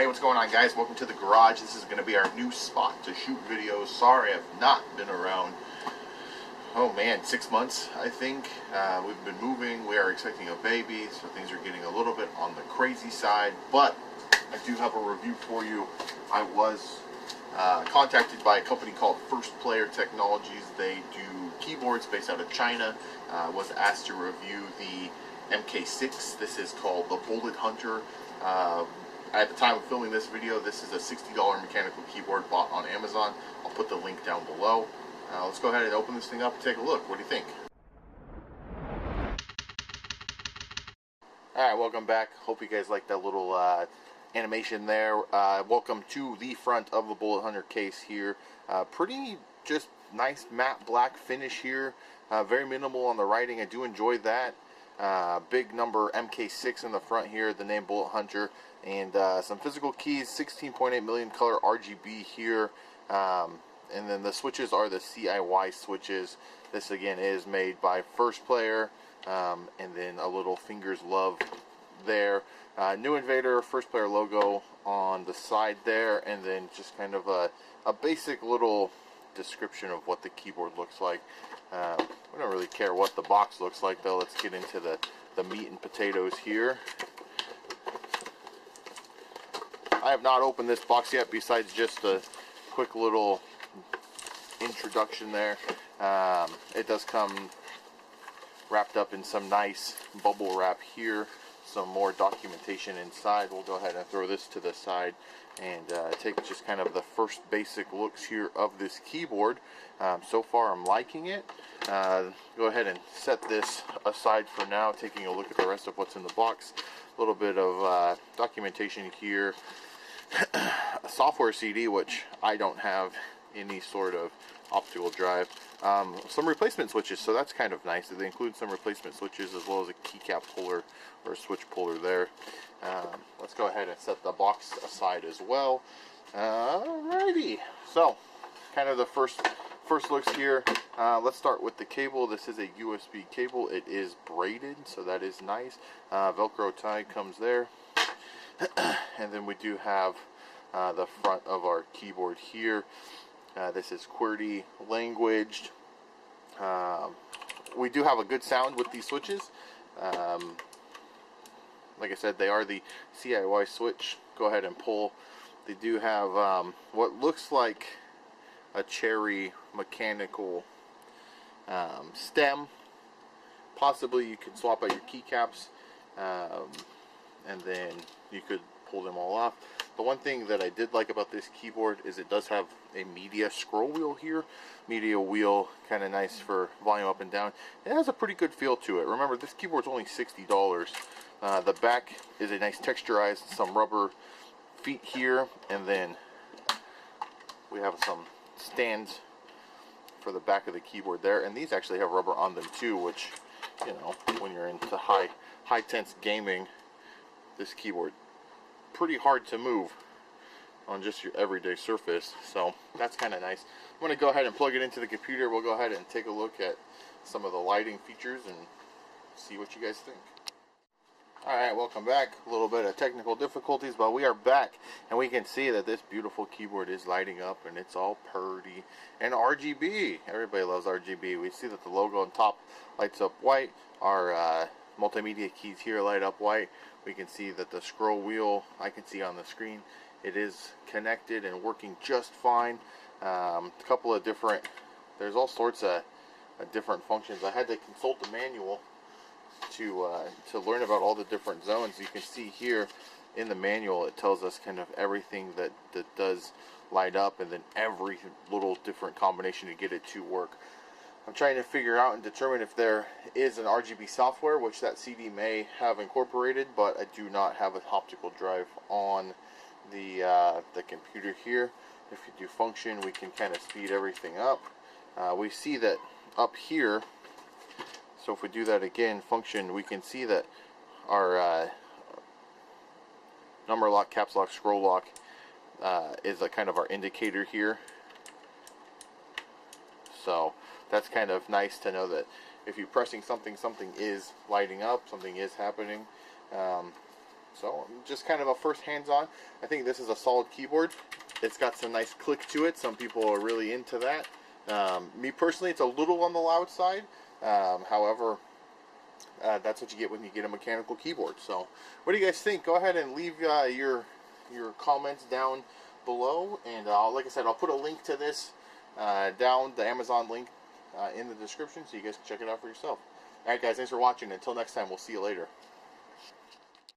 Hey, what's going on, guys? Welcome to the garage. This is going to be our new spot to shoot videos. Sorry I've not been around, oh man, 6 months, I think. We've been moving. We are expecting a baby, so things are getting a little bit on the crazy side. But I do have a review for you. I was contacted by a company called 1stPlayer Technologies. They do keyboards based out of China. Was asked to review the MK6. This is called the Bullet Hunter. At the time of filming this video, this is a $60 mechanical keyboard bought on Amazon. I'll put the link down below. Let's go ahead and open this thing up and take a look. What do you think? Alright, welcome back. Hope you guys like that little animation there. Welcome to the front of the Bullet Hunter case here. Pretty just nice matte black finish here. Very minimal on the writing. I do enjoy that. Big number MK6 in the front here, the name Bullet Hunter, and some physical keys, 16.8 million color RGB here, and then the switches are the CIY switches. This again is made by 1stPlayer, and then a little Fingers Love there. New Invader 1stPlayer logo on the side there, and then just kind of a basic little description of what the keyboard looks like. We don't really care what the box looks like, though. Let's get into the meat and potatoes here. I have not opened this box yet, besides just a quick little introduction there. It does come wrapped up in some nice bubble wrap here. Some more documentation inside. We'll go ahead and throw this to the side and take just kind of the first basic looks here of this keyboard. So far I'm liking it. Go ahead and set this aside for now, taking a look at the rest of what's in the box. A little bit of documentation here. A software CD, which I don't have any sort of optical drive. Some replacement switches, so that's kind of nice. They include some replacement switches as well as a keycap puller or a switch puller there. Let's go ahead and set the box aside as well. Alrighty, so kind of the first looks here. Let's start with the cable. This is a USB cable. It is braided, so that is nice. Velcro tie comes there. And then we do have the front of our keyboard here. This is QWERTY languaged. We do have a good sound with these switches. Like I said, they are the CIY switch. Go ahead and pull. They do have what looks like a cherry mechanical stem. Possibly you could swap out your keycaps, and then you could pull them all off. The one thing that I did like about this keyboard is it does have a media scroll wheel here. Media wheel, kind of nice for volume up and down. It has a pretty good feel to it. Remember, this keyboard's only $60. The back is a nice texturized, some rubber feet here, and then we have some stands for the back of the keyboard there. And these actually have rubber on them too, which, you know, when you're into high tense gaming, this keyboard pretty hard to move on just your everyday surface, so that's kind of nice. I'm going to go ahead and plug it into the computer. We'll go ahead and take a look at some of the lighting features and see what you guys think. Alright, welcome back. A little bit of technical difficulties, but we are back, and we can see that this beautiful keyboard is lighting up, and it's all purdy and RGB. Everybody loves RGB. We see that the logo on top lights up white. Our multimedia keys here light up white. We can see that the scroll wheel, I can see on the screen, it is connected and working just fine. A couple of different, there's all sorts of different functions. I had to consult the manual to learn about all the different zones. You can see here in the manual, it tells us kind of everything that does light up, and then every little different combination to get it to work. I'm trying to figure out and determine if there is an RGB software, which that CD may have incorporated, but I do not have an optical drive on the computer here. If you do function, we can kind of speed everything up. We see that up here, so if we do that again, function, we can see that our number lock, caps lock, scroll lock is a kind of our indicator here. So that's kind of nice to know that if you're pressing something, something is lighting up, something is happening. So just kind of a first hands-on. I think this is a solid keyboard. It's got some nice click to it. Some people are really into that. Me personally, it's a little on the loud side. However, that's what you get when you get a mechanical keyboard. So what do you guys think? Go ahead and leave your comments down below, and like I said, I'll put a link to this down, the Amazon link in the description, so you guys can check it out for yourself. Alright guys, thanks for watching. Until next time, we'll see you later.